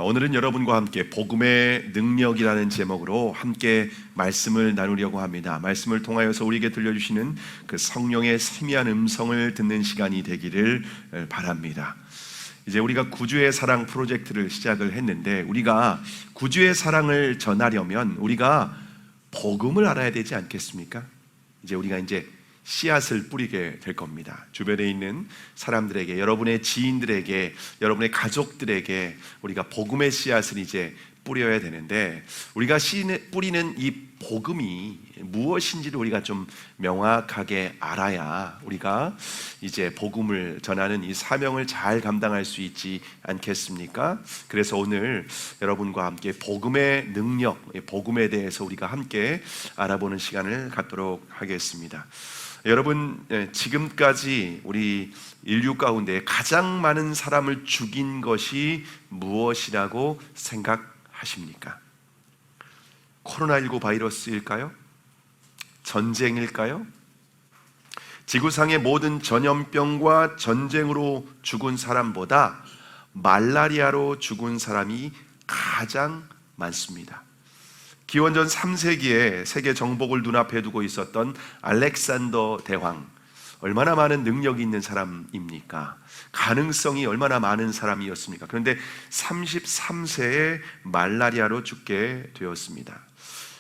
오늘은 여러분과 함께 복음의 능력이라는 제목으로 함께 말씀을 나누려고 합니다. 말씀을 통하여서 우리에게 들려주시는 그 성령의 세미한 음성을 듣는 시간이 되기를 바랍니다. 이제 우리가 구주의 사랑 프로젝트를 시작을 했는데, 우리가 구주의 사랑을 전하려면 우리가 복음을 알아야 되지 않겠습니까? 우리가 씨앗을 뿌리게 될 겁니다. 주변에 있는 사람들에게, 여러분의 지인들에게, 여러분의 가족들에게 우리가 복음의 씨앗을 이제 뿌려야 되는데, 우리가 뿌리는 이 복음이 무엇인지를 우리가 좀 명확하게 알아야 우리가 이제 복음을 전하는 이 사명을 잘 감당할 수 있지 않겠습니까? 그래서 오늘 여러분과 함께 복음의 능력, 복음에 대해서 우리가 함께 알아보는 시간을 갖도록 하겠습니다. 여러분, 지금까지 우리 인류 가운데 가장 많은 사람을 죽인 것이 무엇이라고 생각하십니까? 코로나19 바이러스일까요? 전쟁일까요? 지구상의 모든 전염병과 전쟁으로 죽은 사람보다 말라리아로 죽은 사람이 가장 많습니다. 기원전 3세기에 세계 정복을 눈앞에 두고 있었던 알렉산더 대왕, 얼마나 많은 능력이 있는 사람입니까? 가능성이 얼마나 많은 사람이었습니까? 그런데 33세에 말라리아로 죽게 되었습니다.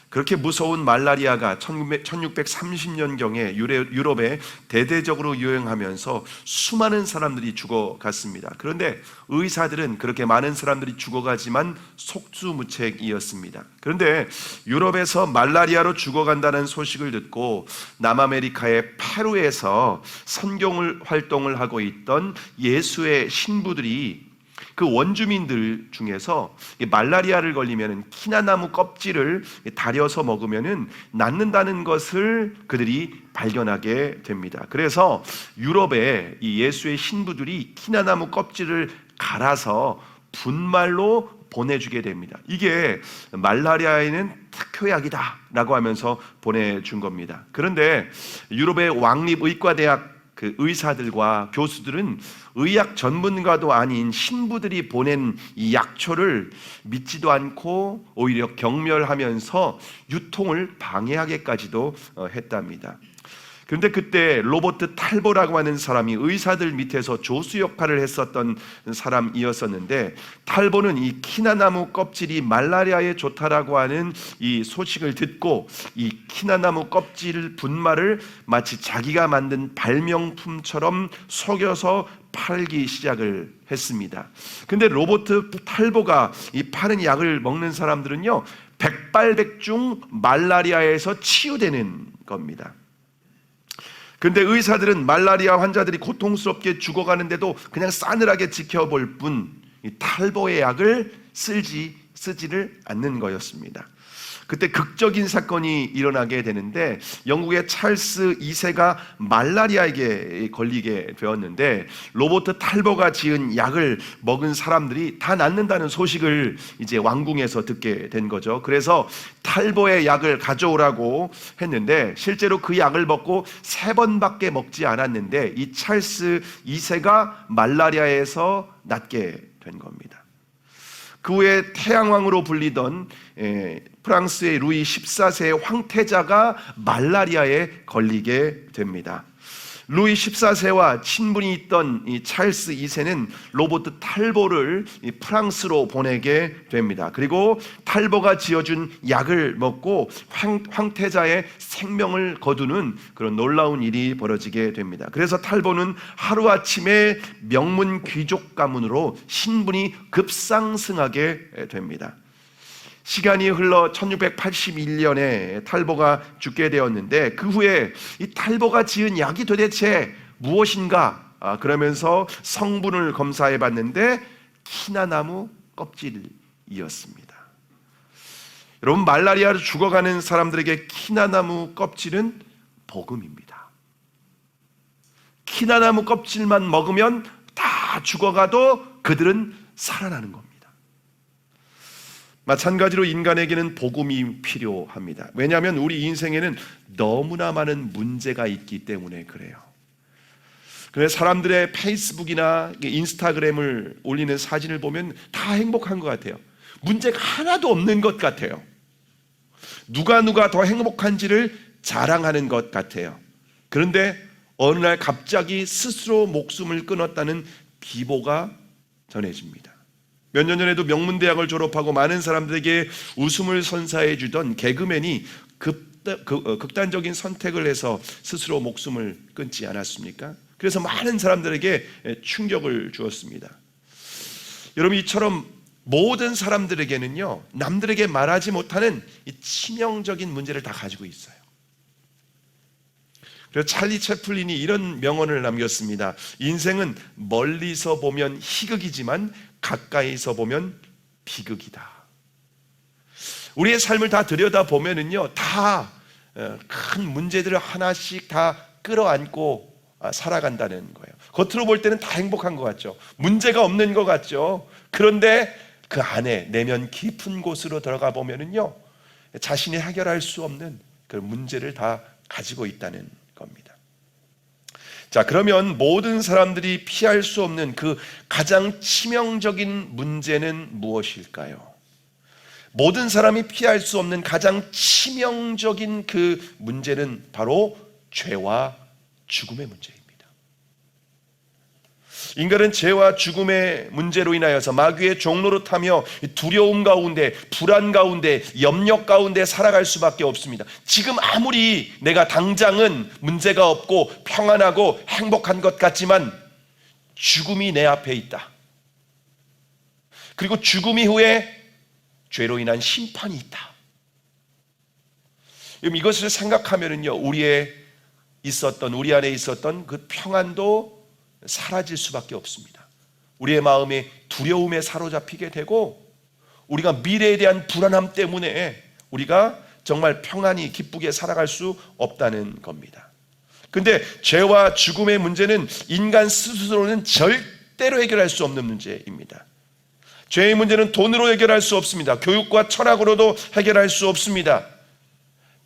그렇게 무서운 말라리아가 1630년경에 유럽에 대대적으로 유행하면서 수많은 사람들이 죽어갔습니다. 그런데 의사들은 그렇게 많은 사람들이 죽어가지만 속수무책이었습니다. 그런데 유럽에서 말라리아로 죽어간다는 소식을 듣고 남아메리카의 페루에서 선교 활동을 하고 있던 예수의 신부들이 그 원주민들 중에서 말라리아를 걸리면 키나나무 껍질을 다려서 먹으면 낫는다는 것을 그들이 발견하게 됩니다. 그래서 유럽에 이 예수의 신부들이 키나나무 껍질을 갈아서 분말로 보내주게 됩니다. 이게 말라리아에는 특효약이다 라고 하면서 보내준 겁니다. 그런데 유럽의 왕립의과대학 그 의사들과 교수들은 의학 전문가도 아닌 신부들이 보낸 이 약초를 믿지도 않고 오히려 경멸하면서 유통을 방해하게까지도 했답니다. 그런데 그때 로버트 탈보라고 하는 사람이 의사들 밑에서 조수 역할을 했었던 사람이었었는데, 탈보는 이 키나나무 껍질이 말라리아에 좋다라고 하는 이 소식을 듣고 이 키나나무 껍질 분말을 마치 자기가 만든 발명품처럼 속여서 팔기 시작을 했습니다. 근데 로버트 탈보가 이 파는 약을 먹는 사람들은요, 백발백중 말라리아에서 치유되는 겁니다. 그런데 의사들은 말라리아 환자들이 고통스럽게 죽어가는데도 그냥 싸늘하게 지켜볼 뿐 이 탈보의 약을 쓰지를 않는 거였습니다. 그때 극적인 사건이 일어나게 되는데, 영국의 찰스 2세가 말라리아에게 걸리게 되었는데, 로버트 탈보가 지은 약을 먹은 사람들이 다 낫는다는 소식을 이제 왕궁에서 듣게 된 거죠. 그래서 탈보의 약을 가져오라고 했는데, 실제로 그 약을 먹고 3번밖에 먹지 않았는데 이 찰스 2세가 말라리아에서 낫게 된 겁니다. 그 후에 태양왕으로 불리던 프랑스의 루이 14세의 황태자가 말라리아에 걸리게 됩니다. 루이 14세와 친분이 있던 이 찰스 2세는 로버트 탈보를 프랑스로 보내게 됩니다. 그리고 탈보가 지어준 약을 먹고 황태자의 생명을 거두는 그런 놀라운 일이 벌어지게 됩니다. 그래서 탈보는 하루아침에 명문 귀족 가문으로 신분이 급상승하게 됩니다. 시간이 흘러 1681년에 탈보가 죽게 되었는데, 그 후에 이 탈보가 지은 약이 도대체 무엇인가 그러면서 성분을 검사해 봤는데 키나나무 껍질이었습니다. 여러분, 말라리아로 죽어가는 사람들에게 키나나무 껍질은 복음입니다. 키나나무 껍질만 먹으면 다 죽어가도 그들은 살아나는 겁니다. 마찬가지로 인간에게는 복음이 필요합니다. 왜냐하면 우리 인생에는 너무나 많은 문제가 있기 때문에 그래요. 그래서 사람들의 페이스북이나 인스타그램을 올리는 사진을 보면 다 행복한 것 같아요. 문제가 하나도 없는 것 같아요. 누가 더 행복한지를 자랑하는 것 같아요. 그런데 어느 날 갑자기 스스로 목숨을 끊었다는 비보가 전해집니다. 몇 년 전에도 명문대학을 졸업하고 많은 사람들에게 웃음을 선사해 주던 개그맨이 극단적인 선택을 해서 스스로 목숨을 끊지 않았습니까? 그래서 많은 사람들에게 충격을 주었습니다. 여러분, 이처럼 모든 사람들에게는요, 남들에게 말하지 못하는 이 치명적인 문제를 다 가지고 있어요. 그래서 찰리 채플린이 이런 명언을 남겼습니다. 인생은 멀리서 보면 희극이지만 가까이서 보면 비극이다. 우리의 삶을 다 들여다보면은요, 다 큰 문제들을 하나씩 다 끌어안고 살아간다는 거예요. 겉으로 볼 때는 다 행복한 것 같죠. 문제가 없는 것 같죠. 그런데 그 안에 내면 깊은 곳으로 들어가 보면은요, 자신이 해결할 수 없는 그 문제를 다 가지고 있다는 겁니다. 자, 그러면 모든 사람들이 피할 수 없는 그 가장 치명적인 문제는 무엇일까요? 모든 사람이 피할 수 없는 가장 치명적인 그 문제는 바로 죄와 죽음의 문제입니다. 인간은 죄와 죽음의 문제로 인하여서 마귀의 종로로 타며 두려움 가운데, 불안 가운데, 염려 가운데 살아갈 수밖에 없습니다. 지금 아무리 내가 당장은 문제가 없고 평안하고 행복한 것 같지만 죽음이 내 앞에 있다. 그리고 죽음 이후에 죄로 인한 심판이 있다. 이것을 생각하면은요, 우리 안에 있었던 그 평안도 사라질 수밖에 없습니다. 우리의 마음에 두려움에 사로잡히게 되고, 우리가 미래에 대한 불안함 때문에 우리가 정말 평안히 기쁘게 살아갈 수 없다는 겁니다. 근데 죄와 죽음의 문제는 인간 스스로는 절대로 해결할 수 없는 문제입니다. 죄의 문제는 돈으로 해결할 수 없습니다. 교육과 철학으로도 해결할 수 없습니다.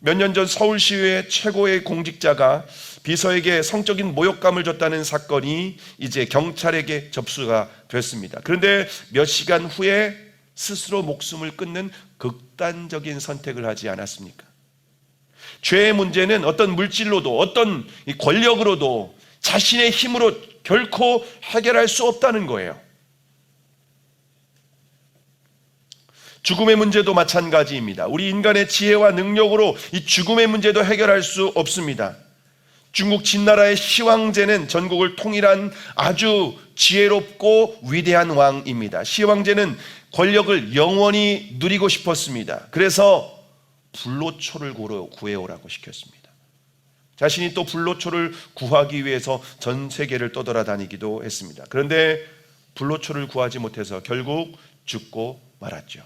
몇 년 전 서울시의 최고의 공직자가 비서에게 성적인 모욕감을 줬다는 사건이 이제 경찰에게 접수가 됐습니다. 그런데 몇 시간 후에 스스로 목숨을 끊는 극단적인 선택을 하지 않았습니까? 죄의 문제는 어떤 물질로도 어떤 권력으로도 자신의 힘으로 결코 해결할 수 없다는 거예요. 죽음의 문제도 마찬가지입니다. 우리 인간의 지혜와 능력으로 이 죽음의 문제도 해결할 수 없습니다. 중국 진나라의 시황제는 전국을 통일한 아주 지혜롭고 위대한 왕입니다. 시황제는 권력을 영원히 누리고 싶었습니다. 그래서 불로초를 구해오라고 시켰습니다. 자신이 또 불로초를 구하기 위해서 전 세계를 떠돌아다니기도 했습니다. 그런데 불로초를 구하지 못해서 결국 죽고 말았죠.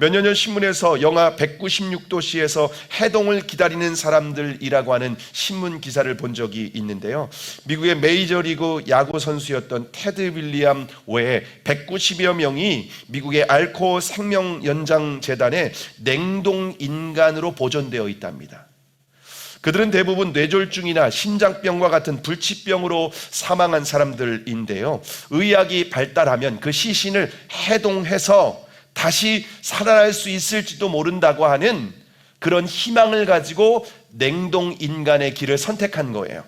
몇 년 전 신문에서 영하 196도씨에서 해동을 기다리는 사람들이라고 하는 신문 기사를 본 적이 있는데요. 미국의 메이저리그 야구 선수였던 테드 윌리엄 외에 190여 명이 미국의 알코 생명연장재단에 냉동인간으로 보존되어 있답니다. 그들은 대부분 뇌졸중이나 심장병과 같은 불치병으로 사망한 사람들인데요. 의학이 발달하면 그 시신을 해동해서 다시 살아날 수 있을지도 모른다고 하는 그런 희망을 가지고 냉동인간의 길을 선택한 거예요.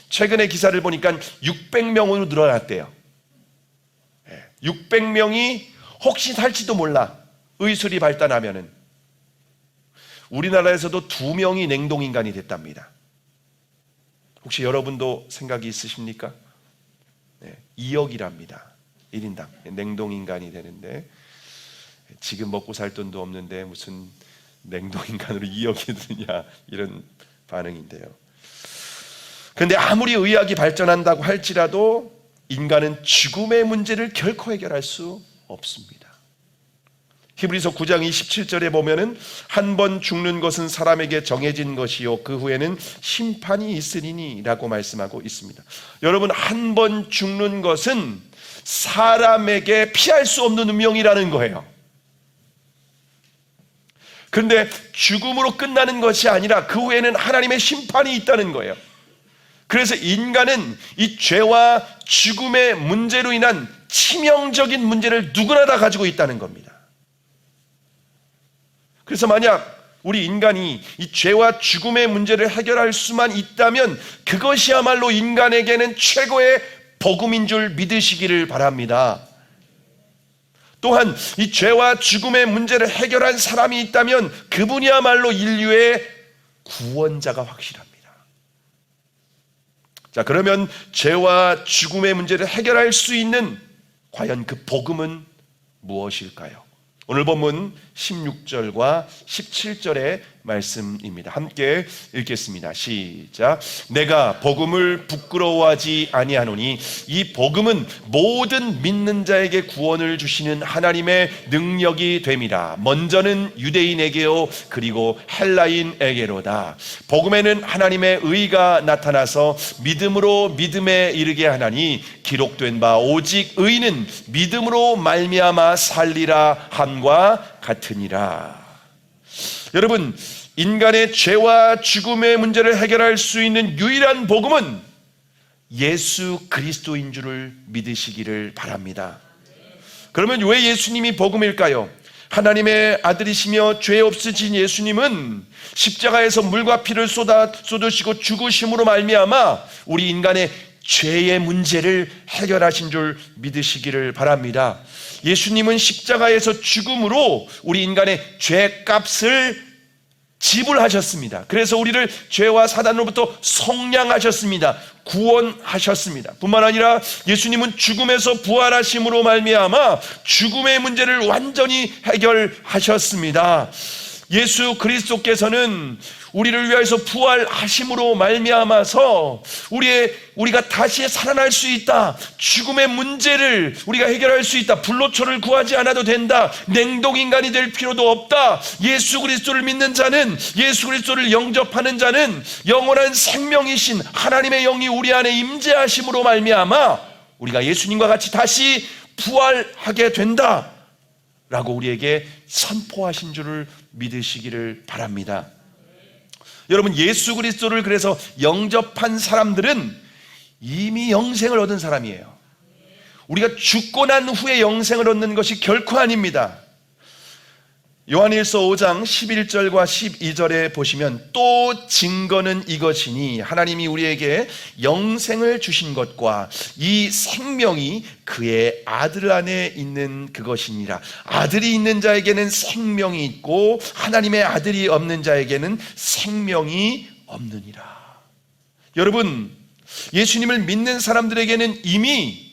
최근에 기사를 보니까 600명으로 늘어났대요. 600명이 혹시 살지도 몰라. 의술이 발달하면은. 우리나라에서도 2명이 냉동인간이 됐답니다. 혹시 여러분도 생각이 있으십니까? 2억이랍니다. 1인당 냉동인간이 되는데, 지금 먹고 살 돈도 없는데 무슨 냉동인간으로 2억이 드느냐, 이런 반응인데요. 그런데 아무리 의학이 발전한다고 할지라도 인간은 죽음의 문제를 결코 해결할 수 없습니다. 히브리서 9장 27절에 보면은 한 번 죽는 것은 사람에게 정해진 것이요 그 후에는 심판이 있으리니 라고 말씀하고 있습니다. 여러분, 한 번 죽는 것은 사람에게 피할 수 없는 운명이라는 거예요. 그런데 죽음으로 끝나는 것이 아니라 그 후에는 하나님의 심판이 있다는 거예요. 그래서 인간은 이 죄와 죽음의 문제로 인한 치명적인 문제를 누구나 다 가지고 있다는 겁니다. 그래서 만약 우리 인간이 이 죄와 죽음의 문제를 해결할 수만 있다면 그것이야말로 인간에게는 최고의 복음인 줄 믿으시기를 바랍니다. 또한 이 죄와 죽음의 문제를 해결한 사람이 있다면 그분이야말로 인류의 구원자가 확실합니다. 자, 그러면 죄와 죽음의 문제를 해결할 수 있는 과연 그 복음은 무엇일까요? 오늘 본문 16절과 17절의 말씀입니다. 함께 읽겠습니다. 시작. 내가 복음을 부끄러워하지 아니하노니 이 복음은 모든 믿는 자에게 구원을 주시는 하나님의 능력이 됨이라. 먼저는 유대인에게요 그리고 헬라인에게로다. 복음에는 하나님의 의가 나타나서 믿음으로 믿음에 이르게 하나니 기록된 바 오직 의는 믿음으로 말미암아 살리라 함과 같으니라. 여러분, 인간의 죄와 죽음의 문제를 해결할 수 있는 유일한 복음은 예수 그리스도인 줄을 믿으시기를 바랍니다. 그러면 왜 예수님이 복음일까요? 하나님의 아들이시며 죄 없으신 예수님은 십자가에서 물과 피를 쏟으시고 죽으심으로 말미암아 우리 인간의 죄의 문제를 해결하신 줄 믿으시기를 바랍니다. 예수님은 십자가에서 죽음으로 우리 인간의 죄값을 지불하셨습니다. 그래서 우리를 죄와 사단으로부터 속량하셨습니다. 구원하셨습니다. 뿐만 아니라 예수님은 죽음에서 부활하심으로 말미암아 죽음의 문제를 완전히 해결하셨습니다. 예수 그리스도께서는 우리를 위하여서 부활하심으로 말미암아서 우리가 다시 살아날 수 있다. 죽음의 문제를 우리가 해결할 수 있다. 불로초를 구하지 않아도 된다. 냉동인간이 될 필요도 없다. 예수 그리스도를 믿는 자는, 예수 그리스도를 영접하는 자는 영원한 생명이신 하나님의 영이 우리 안에 임재하심으로 말미암아 우리가 예수님과 같이 다시 부활하게 된다 라고 우리에게 선포하신 줄을 믿으시기를 바랍니다. 여러분, 예수 그리스도를 그래서 영접한 사람들은 이미 영생을 얻은 사람이에요. 우리가 죽고 난 후에 영생을 얻는 것이 결코 아닙니다. 요한일서 5장 11절과 12절에 보시면 또 증거는 이것이니 하나님이 우리에게 영생을 주신 것과 이 생명이 그의 아들 안에 있는 그것이니라. 아들이 있는 자에게는 생명이 있고 하나님의 아들이 없는 자에게는 생명이 없느니라. 여러분, 예수님을 믿는 사람들에게는 이미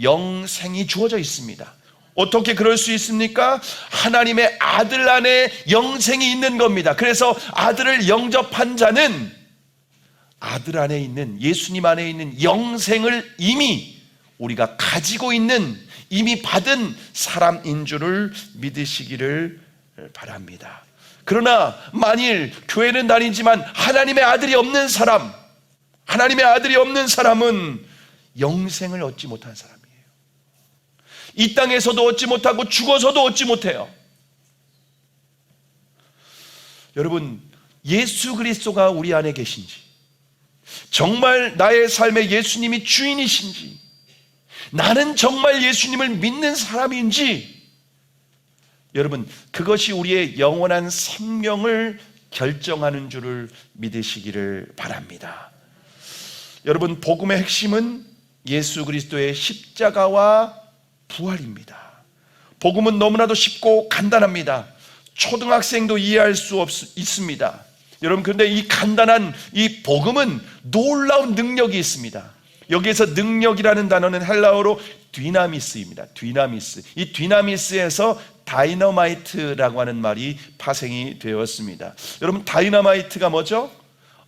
영생이 주어져 있습니다. 어떻게 그럴 수 있습니까? 하나님의 아들 안에 영생이 있는 겁니다. 그래서 아들을 영접한 자는 아들 안에 있는, 예수님 안에 있는 영생을 이미 우리가 가지고 있는, 이미 받은 사람인 줄을 믿으시기를 바랍니다. 그러나 만일 교회는 다니지만 하나님의 아들이 없는 사람, 하나님의 아들이 없는 사람은 영생을 얻지 못한 사람이에요. 이 땅에서도 얻지 못하고 죽어서도 얻지 못해요. 여러분, 예수 그리스도가 우리 안에 계신지, 정말 나의 삶에 예수님이 주인이신지, 나는 정말 예수님을 믿는 사람인지, 여러분, 그것이 우리의 영원한 생명을 결정하는 줄을 믿으시기를 바랍니다. 여러분, 복음의 핵심은 예수 그리스도의 십자가와 부활입니다. 복음은 너무나도 쉽고 간단합니다. 초등학생도 이해할 수 있습니다. 여러분, 그런데 이 간단한 이 복음은 놀라운 능력이 있습니다. 여기에서 능력이라는 단어는 헬라어로 디나미스입니다. 디나미스. 이 디나미스에서 다이너마이트라고 하는 말이 파생이 되었습니다. 여러분, 다이너마이트가 뭐죠?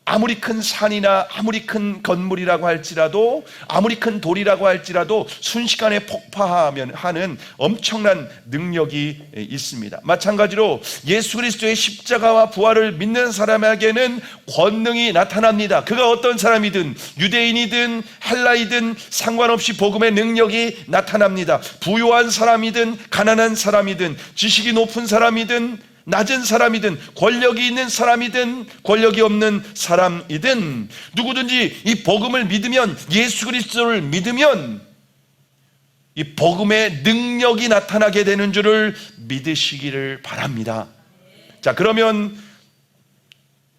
아무리 큰 산이나 아무리 큰 건물이라고 할지라도, 아무리 큰 돌이라고 할지라도 순식간에 폭파하면 하는 엄청난 능력이 있습니다. 마찬가지로 예수 그리스도의 십자가와 부활을 믿는 사람에게는 권능이 나타납니다. 그가 어떤 사람이든, 유대인이든 헬라이든 상관없이 복음의 능력이 나타납니다. 부유한 사람이든 가난한 사람이든, 지식이 높은 사람이든 낮은 사람이든 권력이 있는 사람이든 권력이 없는 사람이든 누구든지 이 복음을 믿으면, 예수 그리스도를 믿으면 이 복음의 능력이 나타나게 되는 줄을 믿으시기를 바랍니다. 자, 그러면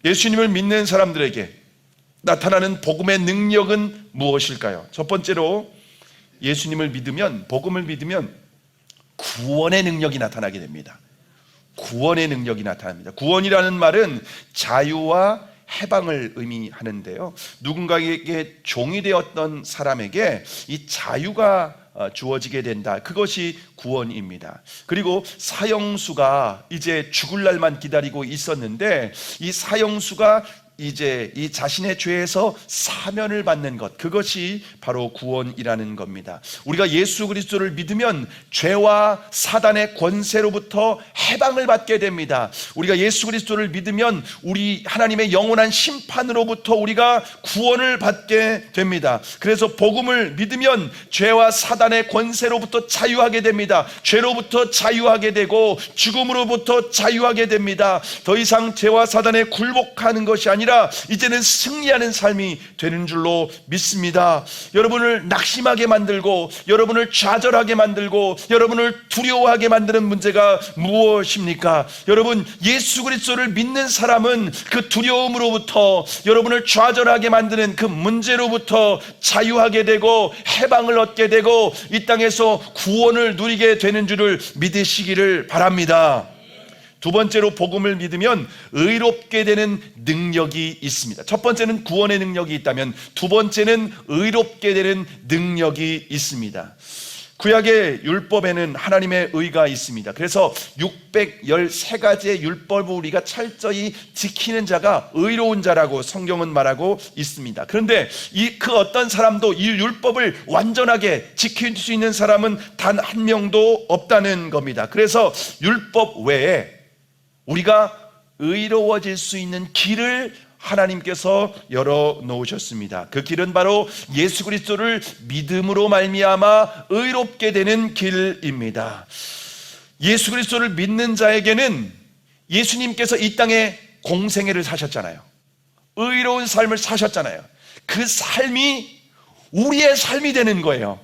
예수님을 믿는 사람들에게 나타나는 복음의 능력은 무엇일까요? 첫 번째로 예수님을 믿으면, 복음을 믿으면 구원의 능력이 나타나게 됩니다. 구원의 능력이 나타납니다. 구원이라는 말은 자유와 해방을 의미하는데요, 누군가에게 종이 되었던 사람에게 이 자유가 주어지게 된다. 그것이 구원입니다. 그리고 사형수가 이제 죽을 날만 기다리고 있었는데 이 사형수가 이제 이 자신의 죄에서 사면을 받는 것, 그것이 바로 구원이라는 겁니다. 우리가 예수 그리스도를 믿으면 죄와 사단의 권세로부터 해방을 받게 됩니다. 우리가 예수 그리스도를 믿으면 우리 하나님의 영원한 심판으로부터 우리가 구원을 받게 됩니다. 그래서 복음을 믿으면 죄와 사단의 권세로부터 자유하게 됩니다. 죄로부터 자유하게 되고 죽음으로부터 자유하게 됩니다. 더 이상 죄와 사단에 굴복하는 것이 아니라 이제는 승리하는 삶이 되는 줄로 믿습니다. 여러분을 낙심하게 만들고 여러분을 좌절하게 만들고 여러분을 두려워하게 만드는 문제가 무엇입니까? 여러분, 예수 그리스도를 믿는 사람은 그 두려움으로부터, 여러분을 좌절하게 만드는 그 문제로부터 자유하게 되고 해방을 얻게 되고 이 땅에서 구원을 누리게 되는 줄을 믿으시기를 바랍니다. 두 번째로 복음을 믿으면 의롭게 되는 능력이 있습니다. 첫 번째는 구원의 능력이 있다면 두 번째는 의롭게 되는 능력이 있습니다. 구약의 율법에는 하나님의 의가 있습니다. 그래서 613가지의 율법을 우리가 철저히 지키는 자가 의로운 자라고 성경은 말하고 있습니다. 그런데 그 어떤 사람도 이 율법을 완전하게 지킬 수 있는 사람은 단 한 명도 없다는 겁니다. 그래서 율법 외에 우리가 의로워질 수 있는 길을 하나님께서 열어놓으셨습니다. 그 길은 바로 예수 그리스도를 믿음으로 말미암아 의롭게 되는 길입니다. 예수 그리스도를 믿는 자에게는 예수님께서 이 땅에 공생애를 사셨잖아요. 의로운 삶을 사셨잖아요. 그 삶이 우리의 삶이 되는 거예요.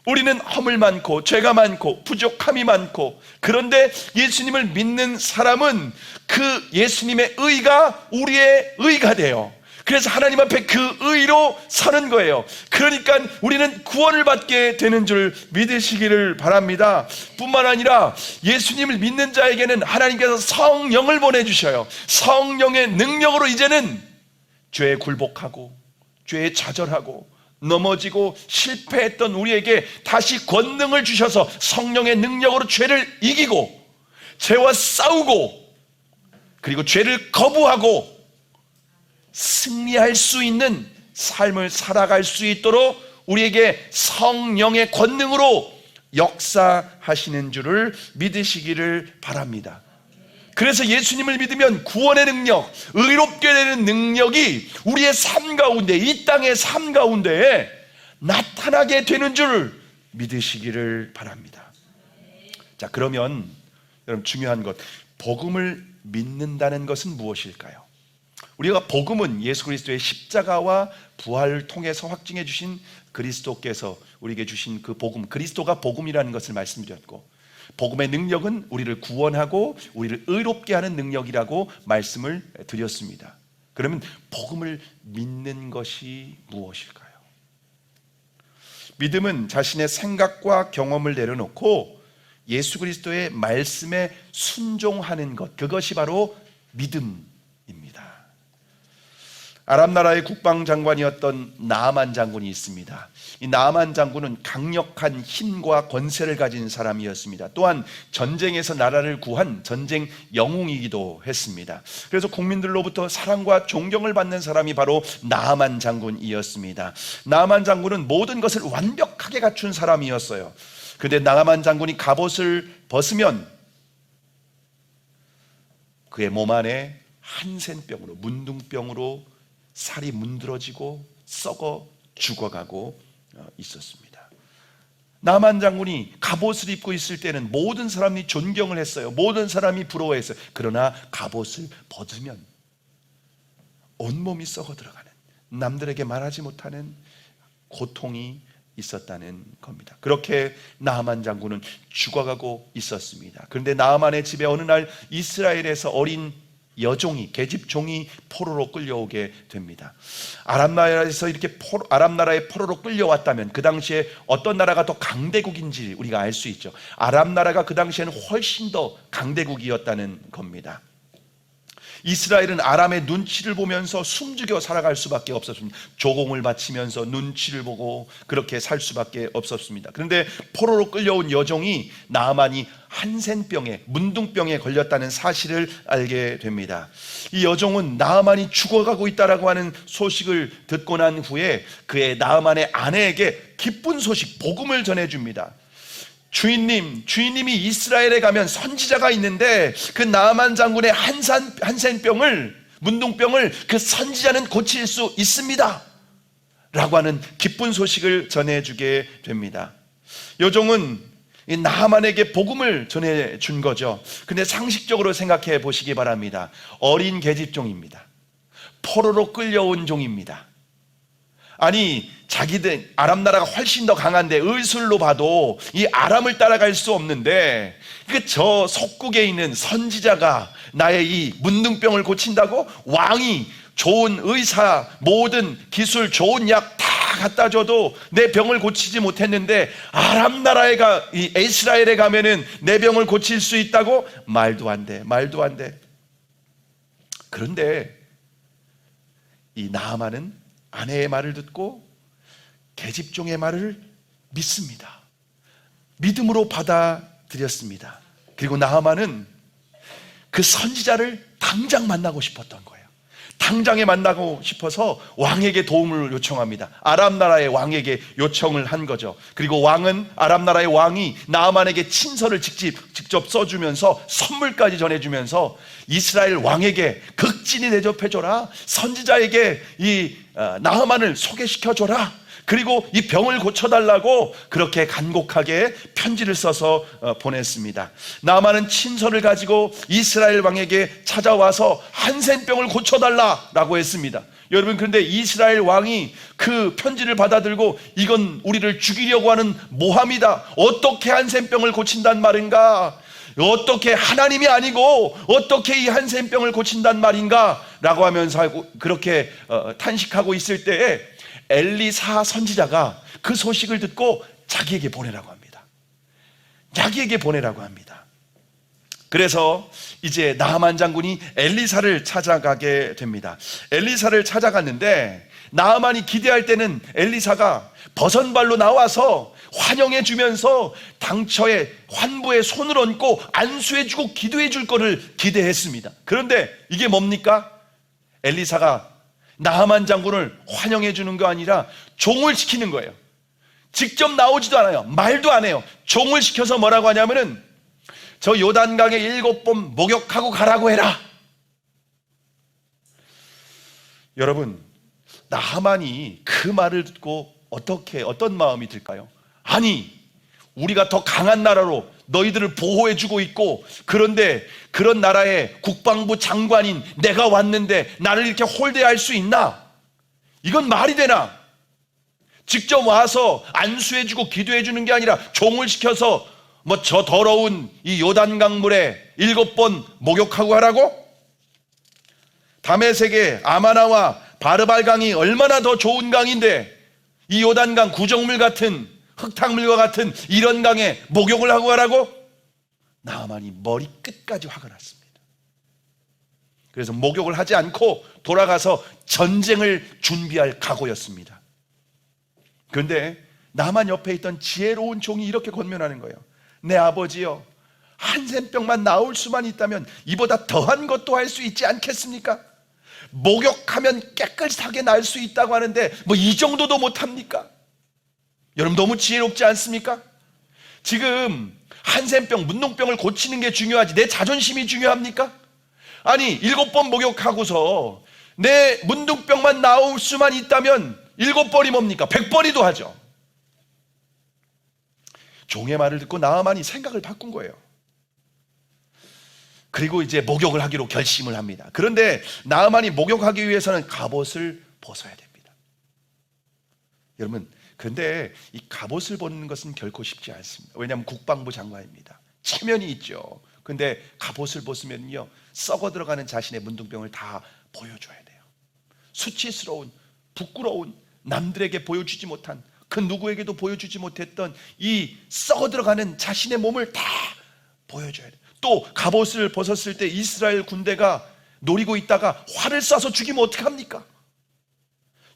우리는 허물 많고 죄가 많고 부족함이 많고, 그런데 예수님을 믿는 사람은 그 예수님의 의가 우리의 의가 돼요. 그래서 하나님 앞에 그 의로 사는 거예요. 그러니까 우리는 구원을 받게 되는 줄 믿으시기를 바랍니다. 뿐만 아니라 예수님을 믿는 자에게는 하나님께서 성령을 보내주셔요. 성령의 능력으로 이제는 죄에 굴복하고 죄에 좌절하고 넘어지고 실패했던 우리에게 다시 권능을 주셔서 성령의 능력으로 죄를 이기고 죄와 싸우고 그리고 죄를 거부하고 승리할 수 있는 삶을 살아갈 수 있도록 우리에게 성령의 권능으로 역사하시는 줄을 믿으시기를 바랍니다. 그래서 예수님을 믿으면 구원의 능력, 의롭게 되는 능력이 우리의 삶 가운데, 이 땅의 삶 가운데에 나타나게 되는 줄 믿으시기를 바랍니다. 자, 그러면 여러분, 중요한 것, 복음을 믿는다는 것은 무엇일까요? 우리가 복음은 예수 그리스도의 십자가와 부활을 통해서 확증해 주신 그리스도께서 우리에게 주신 그 복음, 그리스도가 복음이라는 것을 말씀드렸고, 복음의 능력은 우리를 구원하고 우리를 의롭게 하는 능력이라고 말씀을 드렸습니다. 그러면 복음을 믿는 것이 무엇일까요? 믿음은 자신의 생각과 경험을 내려놓고 예수 그리스도의 말씀에 순종하는 것, 그것이 바로 믿음입니다. 아람 나라의 국방장관이었던 나아만 장군이 있습니다. 이 나아만 장군은 강력한 힘과 권세를 가진 사람이었습니다. 또한 전쟁에서 나라를 구한 전쟁 영웅이기도 했습니다. 그래서 국민들로부터 사랑과 존경을 받는 사람이 바로 나아만 장군이었습니다. 나아만 장군은 모든 것을 완벽하게 갖춘 사람이었어요. 그런데 나아만 장군이 갑옷을 벗으면 그의 몸 안에 한센병으로, 문둥병으로 살이 문드러지고 썩어 죽어가고 있었습니다. 나만 장군이 갑옷을 입고 있을 때는 모든 사람이 존경을 했어요. 모든 사람이 부러워했어요. 그러나 갑옷을 벗으면 온몸이 썩어 들어가는, 남들에게 말하지 못하는 고통이 있었다는 겁니다. 그렇게 나하만 장군은 죽어가고 있었습니다. 그런데 나하만의 집에 어느 날 이스라엘에서 어린 여종이, 계집종이 포로로 끌려오게 됩니다. 아람 나라에서 이렇게 아람 나라에 포로로 끌려왔다면 그 당시에 어떤 나라가 더 강대국인지 우리가 알 수 있죠. 아람 나라가 그 당시에는 훨씬 더 강대국이었다는 겁니다. 이스라엘은 아람의 눈치를 보면서 숨죽여 살아갈 수밖에 없었습니다. 조공을 바치면서 눈치를 보고 그렇게 살 수밖에 없었습니다. 그런데 포로로 끌려온 여종이 나하만이 한센병에, 문둥병에 걸렸다는 사실을 알게 됩니다. 이 여종은 나하만이 죽어가고 있다라고 하는 소식을 듣고 난 후에 그의 나하만의 아내에게 기쁜 소식, 복음을 전해줍니다. 주인님이 이스라엘에 가면 선지자가 있는데 그 나하만 장군의 한센병을, 문둥병을 그 선지자는 고칠 수 있습니다 라고 하는 기쁜 소식을 전해주게 됩니다. 여종은 이 나하만에게 복음을 전해준 거죠. 근데 상식적으로 생각해 보시기 바랍니다. 어린 계집종입니다. 포로로 끌려온 종입니다. 아니, 자기들 아람 나라가 훨씬 더 강한데 의술로 봐도 이 아람을 따라갈 수 없는데 저 속국에 있는 선지자가 나의 이 문둥병을 고친다고? 왕이 좋은 의사, 모든 기술, 좋은 약 다 갖다 줘도 내 병을 고치지 못했는데 아람 나라에 이 이스라엘에 가면은 내 병을 고칠 수 있다고? 말도 안 돼, 말도 안 돼. 그런데 이 나하만은 아내의 말을 듣고 계집종의 말을 믿습니다. 믿음으로 받아들였습니다. 그리고 나하만은 그 선지자를 당장 만나고 싶었던 거예요. 당장에 만나고 싶어서 왕에게 도움을 요청합니다. 아람 나라의 왕에게 요청을 한 거죠. 그리고 아람 나라의 왕이 나하만에게 친서를 직접 써주면서 선물까지 전해주면서 이스라엘 왕에게 극진히 대접해줘라, 선지자에게 이 나하만을 소개시켜줘라, 그리고 이 병을 고쳐달라고 그렇게 간곡하게 편지를 써서 보냈습니다. 나하만은 친서를 가지고 이스라엘 왕에게 찾아와서 한센병을 고쳐달라라고 했습니다. 여러분, 그런데 이스라엘 왕이 그 편지를 받아들고 이건 우리를 죽이려고 하는 모함이다, 어떻게 한센병을 고친단 말인가, 어떻게 하나님이 아니고 어떻게 이 한센병을 고친단 말인가 라고 하면서 그렇게 탄식하고 있을 때에 엘리사 선지자가 그 소식을 듣고 자기에게 보내라고 합니다. 자기에게 보내라고 합니다. 그래서 이제 나하만 장군이 엘리사를 찾아가게 됩니다. 엘리사를 찾아갔는데 나하만이 기대할 때는 엘리사가 버선발로 나와서 환영해 주면서 당처에 환부에 손을 얹고 안수해 주고 기도해 줄 거를 기대했습니다. 그런데 이게 뭡니까? 엘리사가 나하만 장군을 환영해 주는 거 아니라 종을 시키는 거예요. 직접 나오지도 않아요. 말도 안 해요. 종을 시켜서 뭐라고 하냐면은 저 요단강에 7번 목욕하고 가라고 해라. 여러분, 나하만이 그 말을 듣고 어떤 마음이 들까요? 아니, 우리가 더 강한 나라로 너희들을 보호해주고 있고, 그런데 그런 나라의 국방부 장관인 내가 왔는데 나를 이렇게 홀대할 수 있나? 이건 말이 되나? 직접 와서 안수해주고 기도해주는 게 아니라 종을 시켜서 저 더러운 이 요단강물에 7번 목욕하고 하라고? 다메섹의 아마나와 바르발강이 얼마나 더 좋은 강인데 이 요단강 구정물 같은, 흙탕물과 같은 이런 강에 목욕을 하고 가라고? 나하만이 머리 끝까지 화가 났습니다. 그래서 목욕을 하지 않고 돌아가서 전쟁을 준비할 각오였습니다. 그런데 나하만 옆에 있던 지혜로운 종이 이렇게 권면하는 거예요. 내 아버지여, 한센병만 나올 수만 있다면 이보다 더한 것도 할 수 있지 않겠습니까? 목욕하면 깨끗하게 날 수 있다고 하는데 이 정도도 못합니까? 여러분, 너무 지혜롭지 않습니까? 지금 한센병, 문둥병을 고치는 게 중요하지 내 자존심이 중요합니까? 아니, 7번 목욕하고서 내 문둥병만 나올 수만 있다면 7번이 뭡니까? 100번이도 하죠. 종의 말을 듣고 나아만이 생각을 바꾼 거예요. 그리고 이제 목욕을 하기로 결심을 합니다. 그런데 나아만이 목욕하기 위해서는 갑옷을 벗어야 됩니다. 여러분, 그런데 이 갑옷을 벗는 것은 결코 쉽지 않습니다. 왜냐하면 국방부 장관입니다. 체면이 있죠. 근데 갑옷을 벗으면요, 썩어 들어가는 자신의 문둥병을 다 보여줘야 돼요. 수치스러운, 부끄러운, 남들에게 보여주지 못한, 그 누구에게도 보여주지 못했던 이 썩어 들어가는 자신의 몸을 다 보여줘야 돼요. 또 갑옷을 벗었을 때 이스라엘 군대가 노리고 있다가 활을 쏴서 죽이면 어떡합니까?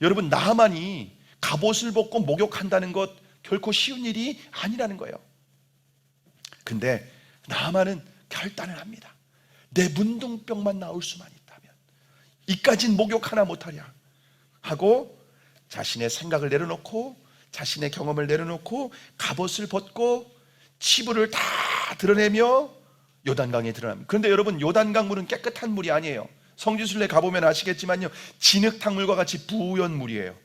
여러분, 나아만이 갑옷을 벗고 목욕한다는 것 결코 쉬운 일이 아니라는 거예요. 근데 나아만은 결단을 합니다. 내 문둥병만 나올 수만 있다면 이까진 목욕 하나 못하랴 하고 자신의 생각을 내려놓고 자신의 경험을 내려놓고 갑옷을 벗고 치부를 다 드러내며 요단강에 들어갑니다. 그런데 여러분, 요단강 물은 깨끗한 물이 아니에요. 성지순례 가보면 아시겠지만요, 진흙탕물과 같이 부연 물이에요.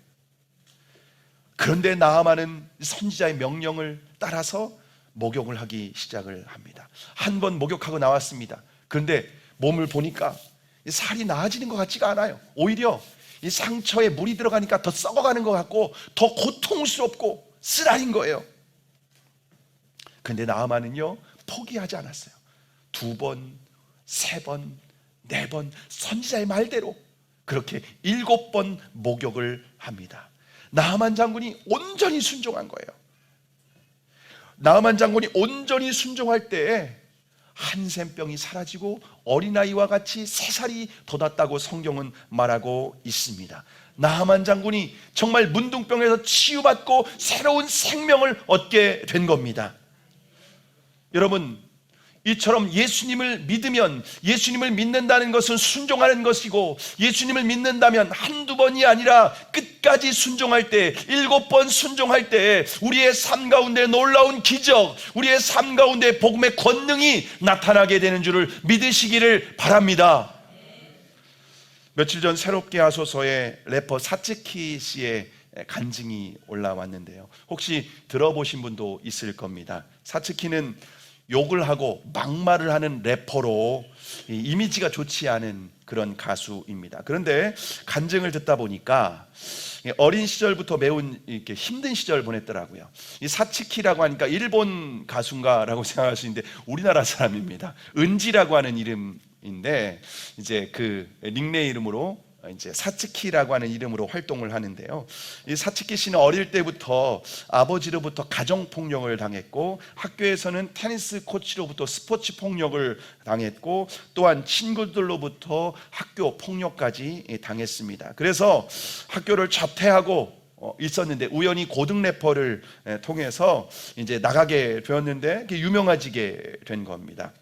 그런데 나아만은 선지자의 명령을 따라서 목욕을 하기 시작을 합니다. 한 번 목욕하고 나왔습니다. 그런데 몸을 보니까 살이 나아지는 것 같지가 않아요. 오히려 이 상처에 물이 들어가니까 더 썩어가는 것 같고 더 고통스럽고 쓰라린 거예요. 그런데 나아만은요, 포기하지 않았어요. 2번, 3번, 4번 선지자의 말대로 그렇게 7번 목욕을 합니다. 나아만 장군이 온전히 순종한 거예요. 나아만 장군이 온전히 순종할 때 한센병이 사라지고 어린아이와 같이 3살이 돋았다고 성경은 말하고 있습니다. 나아만 장군이 정말 문둥병에서 치유받고 새로운 생명을 얻게 된 겁니다. 여러분, 이처럼 예수님을 믿으면, 예수님을 믿는다는 것은 순종하는 것이고, 예수님을 믿는다면 한두 번이 아니라 끝까지 순종할 때, 7번 순종할 때 우리의 삶 가운데 놀라운 기적, 우리의 삶 가운데 복음의 권능이 나타나게 되는 줄을 믿으시기를 바랍니다. 며칠 전 새롭게 하소서에 래퍼 사츠키 씨의 간증이 올라왔는데요, 혹시 들어보신 분도 있을 겁니다. 사츠키는 욕을 하고 막말을 하는 래퍼로 이미지가 좋지 않은 그런 가수입니다. 그런데 간증을 듣다 보니까 어린 시절부터 매우 이렇게 힘든 시절을 보냈더라고요. 이 사츠키라고 하니까 일본 가수인가라고 생각할 수 있는데 우리나라 사람입니다. 은지라고 하는 이름인데 이제 그 닉네임으로 이제 사츠키라고 하는 이름으로 활동을 하는데요, 이 사츠키 씨는 어릴 때부터 아버지로부터 가정 폭력을 당했고, 학교에서는 테니스 코치로부터 스포츠 폭력을 당했고, 또한 친구들로부터 학교 폭력까지 당했습니다. 그래서 학교를 자퇴하고 있었는데 우연히 고등 래퍼를 통해서 이제 나가게 되었는데 유명해지게 된 겁니다.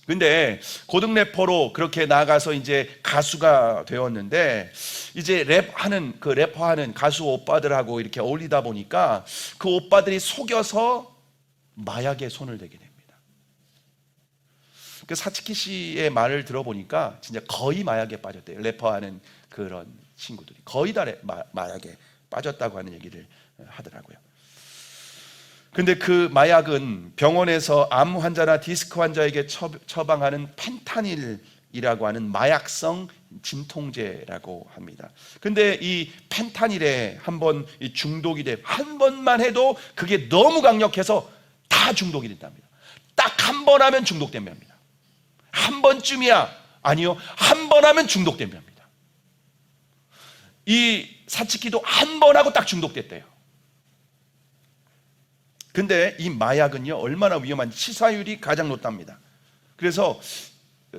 근데 고등 래퍼로 그렇게 나가서 이제 가수가 되었는데, 이제 래퍼하는 가수 오빠들하고 이렇게 어울리다 보니까 그 오빠들이 속여서 마약에 손을 대게 됩니다. 그 사츠키 씨의 말을 들어보니까 진짜 거의 마약에 빠졌대요. 래퍼하는 그런 친구들이 거의 다 마약에 빠졌다고 하는 얘기를 하더라고요. 근데 그 마약은 병원에서 암 환자나 디스크 환자에게 처방하는 펜타닐이라고 하는 마약성 진통제라고 합니다. 근데 이 펜타닐에 한번 중독이 돼, 한 번만 해도 그게 너무 강력해서 다 중독이 된답니다. 딱 한 번 하면 중독됩니다. 한 번쯤이야, 아니요, 한 번 하면 중독됩니다. 이 사츠키도 한 번 하고 딱 중독됐대요. 근데 이 마약은요, 얼마나 위험한지 치사율이 가장 높답니다. 그래서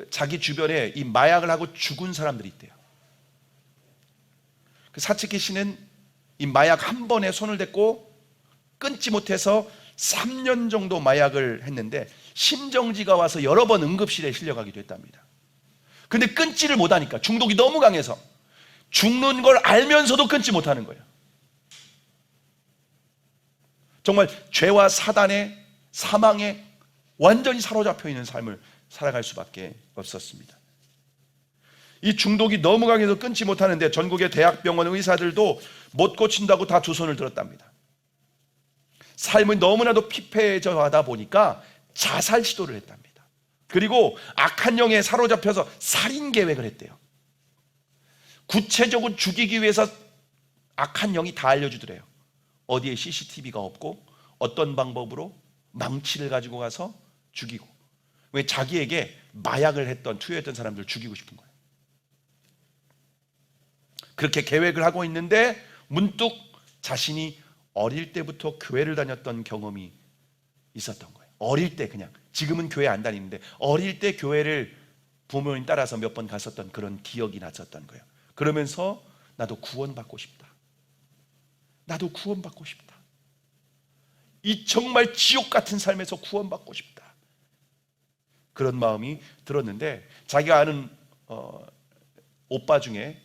자기 주변에 이 마약을 하고 죽은 사람들이 있대요. 그 사츠키 씨는 이 마약 한 번에 손을 댔고 끊지 못해서 3년 정도 마약을 했는데 심정지가 와서 여러 번 응급실에 실려가기도 했답니다. 근데 끊지를 못하니까, 중독이 너무 강해서 죽는 걸 알면서도 끊지 못하는 거예요. 정말 죄와 사단의 사망에 완전히 사로잡혀 있는 삶을 살아갈 수밖에 없었습니다. 이 중독이 너무 강해서 끊지 못하는데 전국의 대학병원 의사들도 못 고친다고 다 두 손을 들었답니다. 삶이 너무나도 피폐해져 하다 보니까 자살 시도를 했답니다. 그리고 악한 영에 사로잡혀서 살인 계획을 했대요. 구체적으로 죽이기 위해서 악한 영이 다 알려주더래요. 어디에 CCTV가 없고 어떤 방법으로 망치를 가지고 가서 죽이고, 왜 자기에게 마약을 했던 투여했던 사람들 죽이고 싶은 거예요. 그렇게 계획을 하고 있는데 문득 자신이 어릴 때부터 교회를 다녔던 경험이 있었던 거예요. 어릴 때, 그냥 지금은 교회 안 다니는데 어릴 때 교회를 부모님 따라서 몇 번 갔었던 그런 기억이 났었던 거예요. 그러면서 나도 구원받고 싶다. 나도 구원받고 싶다. 이 정말 지옥 같은 삶에서 구원받고 싶다. 그런 마음이 들었는데, 자기가 아는 오빠 중에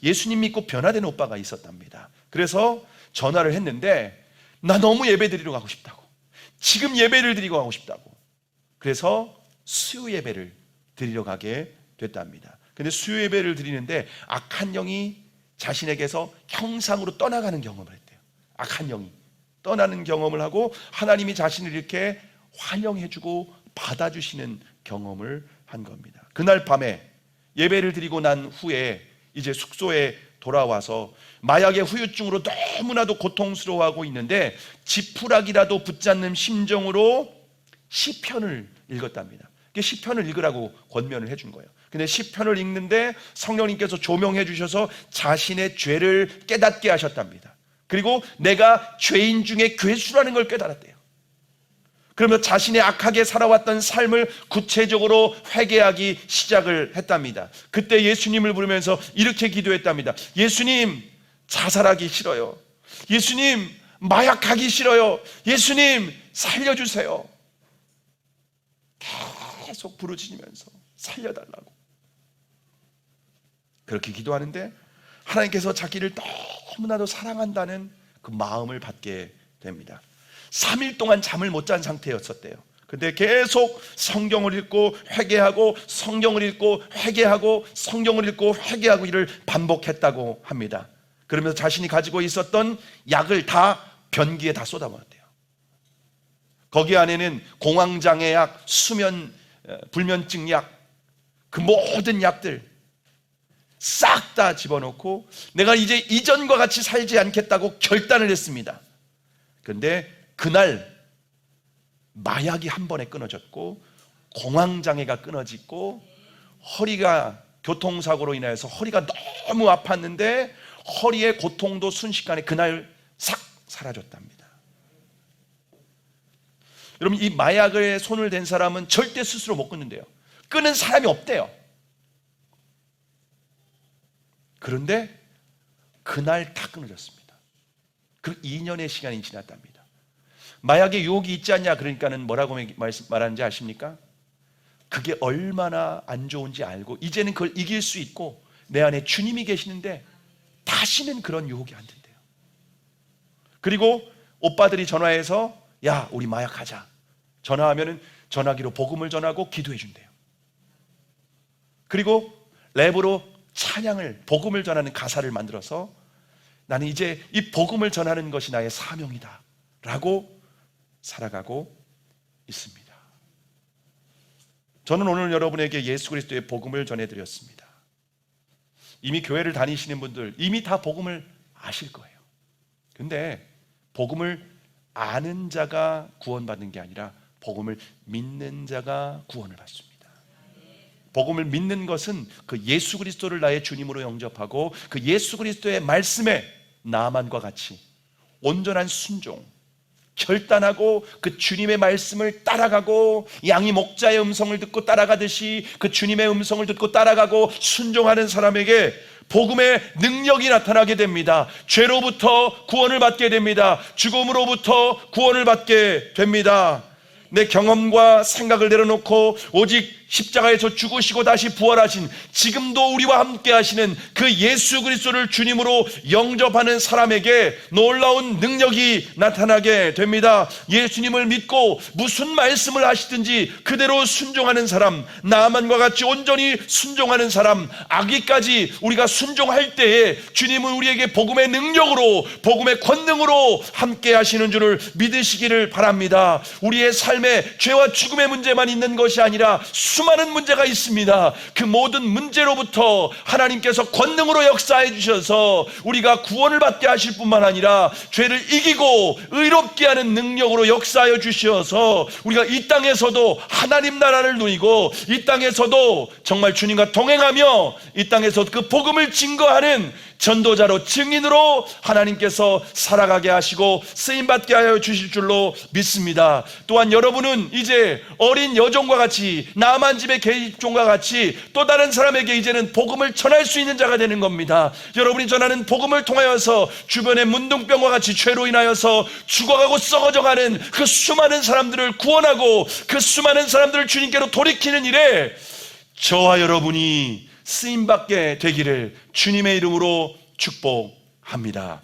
예수님 믿고 변화된 오빠가 있었답니다. 그래서 전화를 했는데, 나 너무 예배 드리러 가고 싶다고, 지금 예배를 드리고 가고 싶다고. 그래서 수요 예배를 드리러 가게 됐답니다. 근데 수요 예배를 드리는데 악한 영이 자신에게서 형상으로 떠나가는 경험을 했대요. 악한 영이 떠나는 경험을 하고 하나님이 자신을 이렇게 환영해주고 받아주시는 경험을 한 겁니다. 그날 밤에 예배를 드리고 난 후에 이제 숙소에 돌아와서 마약의 후유증으로 너무나도 고통스러워하고 있는데 지푸라기라도 붙잡는 심정으로 시편을 읽었답니다. 시편을 읽으라고 권면을 해준 거예요. 근데 시편을 읽는데 성령님께서 조명해 주셔서 자신의 죄를 깨닫게 하셨답니다. 그리고 내가 죄인 중에 괴수라는 걸 깨달았대요. 그러면 자신의 악하게 살아왔던 삶을 구체적으로 회개하기 시작을 했답니다. 그때 예수님을 부르면서 이렇게 기도했답니다. 예수님, 자살하기 싫어요. 예수님, 마약하기 싫어요. 예수님, 살려주세요. 계속 부르짖으면서 살려달라고 그렇게 기도하는데 하나님께서 자기를 너무나도 사랑한다는 그 마음을 받게 됩니다. 3일 동안 잠을 못 잔 상태였었대요. 근데 계속 성경을 읽고 회개하고 성경을 읽고 회개하고 성경을 읽고 회개하고 이를 반복했다고 합니다. 그러면서 자신이 가지고 있었던 약을 다 변기에 다 쏟아부었대요. 거기 안에는 공황장애 약, 수면 불면증 약, 그 모든 약들 싹 다 집어넣고 내가 이제 이전과 같이 살지 않겠다고 결단을 했습니다. 그런데 그날 마약이 한 번에 끊어졌고 공황장애가 끊어지고 허리가 교통사고로 인해서 허리가 너무 아팠는데 허리의 고통도 순식간에 그날 싹 사라졌답니다. 여러분, 이 마약에 손을 댄 사람은 절대 스스로 못 끊는데요. 끊는 사람이 없대요. 그런데 그날 다 끊어졌습니다. 그 2년의 시간이 지났답니다. 마약에 유혹이 있지 않냐 그러니까는 뭐라고 말하는지 아십니까? 그게 얼마나 안 좋은지 알고 이제는 그걸 이길 수 있고 내 안에 주님이 계시는데 다시는 그런 유혹이 안 된대요. 그리고 오빠들이 전화해서 야, 우리 마약하자. 전화하면은 전화기로 복음을 전하고 기도해 준대요. 그리고 랩으로 찬양을, 복음을 전하는 가사를 만들어서 나는 이제 이 복음을 전하는 것이 나의 사명이다 라고 살아가고 있습니다. 저는 오늘 여러분에게 예수 그리스도의 복음을 전해드렸습니다. 이미 교회를 다니시는 분들 이미 다 복음을 아실 거예요. 근데 복음을 아는 자가 구원받는 게 아니라 복음을 믿는 자가 구원을 받습니다. 복음을 믿는 것은 그 예수 그리스도를 나의 주님으로 영접하고 그 예수 그리스도의 말씀에 나만과 같이 온전한 순종, 결단하고 그 주님의 말씀을 따라가고 양이 목자의 음성을 듣고 따라가듯이 그 주님의 음성을 듣고 따라가고 순종하는 사람에게 복음의 능력이 나타나게 됩니다. 죄로부터 구원을 받게 됩니다. 죽음으로부터 구원을 받게 됩니다. 내 경험과 생각을 내려놓고 오직 십자가에서 죽으시고 다시 부활하신 지금도 우리와 함께 하시는 그 예수 그리스도를 주님으로 영접하는 사람에게 놀라운 능력이 나타나게 됩니다. 예수님을 믿고 무슨 말씀을 하시든지 그대로 순종하는 사람, 나아만과 같이 온전히 순종하는 사람, 아기까지 우리가 순종할 때에 주님은 우리에게 복음의 능력으로, 복음의 권능으로 함께 하시는 줄을 믿으시기를 바랍니다. 우리의 삶에 죄와 죽음의 문제만 있는 것이 아니라 수많은 문제가 있습니다. 그 모든 문제로부터 하나님께서 권능으로 역사해 주셔서 우리가 구원을 받게 하실 뿐만 아니라 죄를 이기고 의롭게 하는 능력으로 역사하여 주셔서 우리가 이 땅에서도 하나님 나라를 누리고 이 땅에서도 정말 주님과 동행하며 이 땅에서 그 복음을 증거하는 전도자로, 증인으로 하나님께서 살아가게 하시고 쓰임받게 하여 주실 줄로 믿습니다. 또한 여러분은 이제 어린 여종과 같이, 나만 집의 계집종과 같이 또 다른 사람에게 이제는 복음을 전할 수 있는 자가 되는 겁니다. 여러분이 전하는 복음을 통하여서 주변의 문둥병과 같이 죄로 인하여서 죽어가고 썩어져가는 그 수많은 사람들을 구원하고 그 수많은 사람들을 주님께로 돌이키는 일에 저와 여러분이 쓰임받게 되기를 주님의 이름으로 축복합니다.